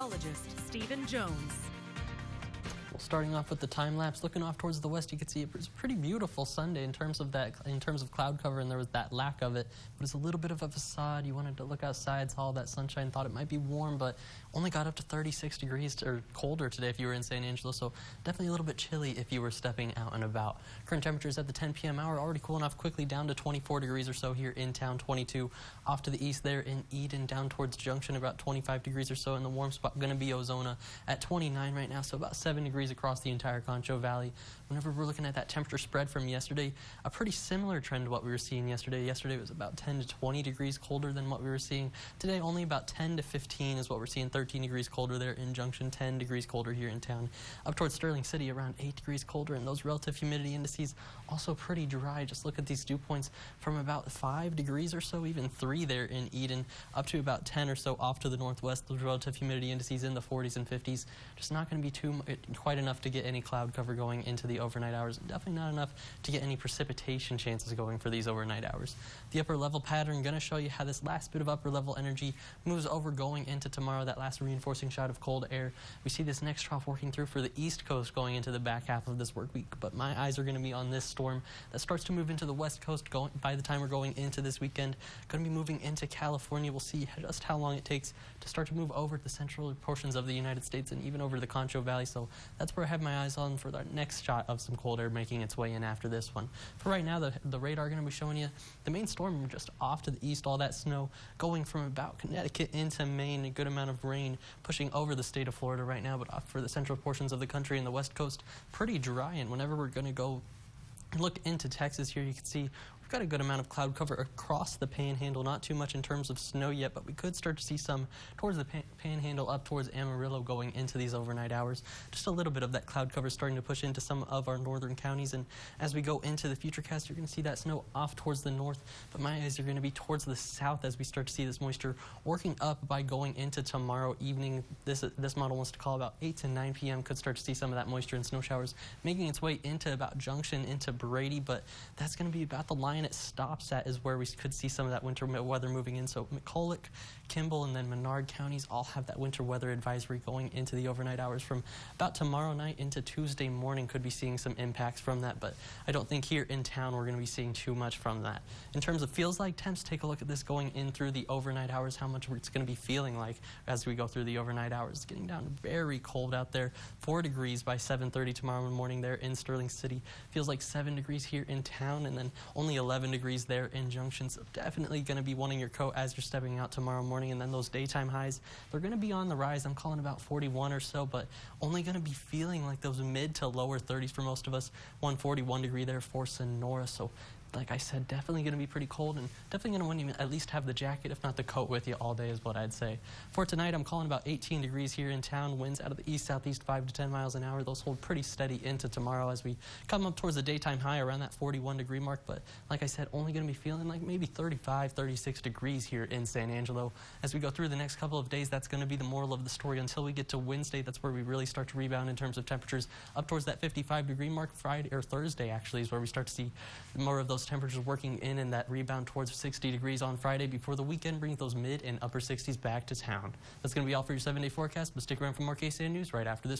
meteorologist, Stephen Jones. Well, starting off with the time lapse, looking off towards the west, you can see it was a pretty beautiful Sunday in terms of cloud cover, and there was that lack of it. But it's a little bit of a facade. You wanted to look outside, saw all that sunshine, thought it might be warm, but only got up to 36 degrees or colder today if you were in San Angelo. So definitely a little bit chilly if you were stepping out and about. Current temperatures at the 10 p.m. hour already cooling off quickly down to 24 degrees or so here in town, 22 off to the east there in Eden, down towards Junction, about 25 degrees or so. In the warm spot going to be Ozona at 29 right now, so about 7 degrees across the entire Concho Valley. Whenever we're looking at that temperature spread from yesterday, a pretty similar trend to what we were seeing yesterday. Yesterday was about 10 to 20 degrees colder than what we were seeing. Today only about 10 to 15 is what we're seeing. 13 degrees colder there in Junction, 10 degrees colder here in town. Up towards Sterling City, around 8 degrees colder, and those relative humidity indices also pretty dry. Just look at these dew points from about 5 degrees or so, even 3 there in Eden, up to about 10 or so off to the northwest. Those relative humidity indices in the 40s and 50s. Just not going to be quite enough to get any cloud cover going into the overnight hours. Definitely not enough to get any precipitation chances going for these overnight hours. The upper level pattern going to show you how this last bit of upper level energy moves over going into tomorrow. That last reinforcing shot of cold air. We see this next trough working through for the east coast going into the back half of this work week, but my eyes are going to be on this storm that starts to move into the west coast by the time we're going into this weekend. Going to be moving into California. We'll see just how long it takes to start to move over the central portions of the United States and even over the Concho Valley. So that's where I have my eyes on for the next shot of some cold air making its way in after this one. For right now, the radar going to be showing you the main storm just off to the east, all that snow going from about Connecticut into Maine, a good amount of rain pushing over the state of Florida right now, but off for the central portions of the country and the west coast, pretty dry. And whenever we're going to go look into Texas here, you can see we've got a good amount of cloud cover across the panhandle. Not too much in terms of snow yet, but we could start to see some towards the panhandle up towards Amarillo going into these overnight hours. Just a little bit of that cloud cover starting to push into some of our northern counties. And as we go into the futurecast, you're going to see that snow off towards the north, but my eyes are going to be towards the south as we start to see this moisture working up by going into tomorrow evening. This model wants to call about 8 to 9 p.m. Could start to see some of that moisture and snow showers making its way into about Junction, into Brady, but that's going to be about the line it stops at, is where we could see some of that winter weather moving in. So McCulloch, Kimball, and then Menard counties all have that winter weather advisory going into the overnight hours. From about tomorrow night into Tuesday morning could be seeing some impacts from that, but I don't think here in town we're going to be seeing too much from that. In terms of feels like temps, take a look at this going in through the overnight hours, how much it's going to be feeling like as we go through the overnight hours. It's getting down very cold out there. 4 degrees by 7:30 tomorrow morning there in Sterling City. Feels like 7 degrees here in town, and then only 11 degrees there in Junction. So definitely going to be wanting your coat as you're stepping out tomorrow morning. And then those daytime highs, they're going to be on the rise. I'm calling about 41 or so, but only going to be feeling like those mid to lower 30s for most of us. 41 degree there for Sonora. So like I said, definitely going to be pretty cold, and definitely going to want to at least have the jacket, if not the coat, with you all day is what I'd say. For tonight, I'm calling about 18 degrees here in town. Winds out of the east-southeast 5 to 10 miles an hour. Those hold pretty steady into tomorrow as we come up towards the daytime high around that 41 degree mark. But like I said, only going to be feeling like maybe 35, 36 degrees here in San Angelo. As we go through the next couple of days, that's going to be the moral of the story until we get to Wednesday. That's where we really start to rebound in terms of temperatures up towards that 55 degree mark. Friday or Thursday actually is where we start to see more of those temperatures working in, and that rebound towards 60 degrees on Friday before the weekend brings those mid and upper 60s back to town. That's going to be all for your 7-day forecast, but stick around for more KSAN news right after this.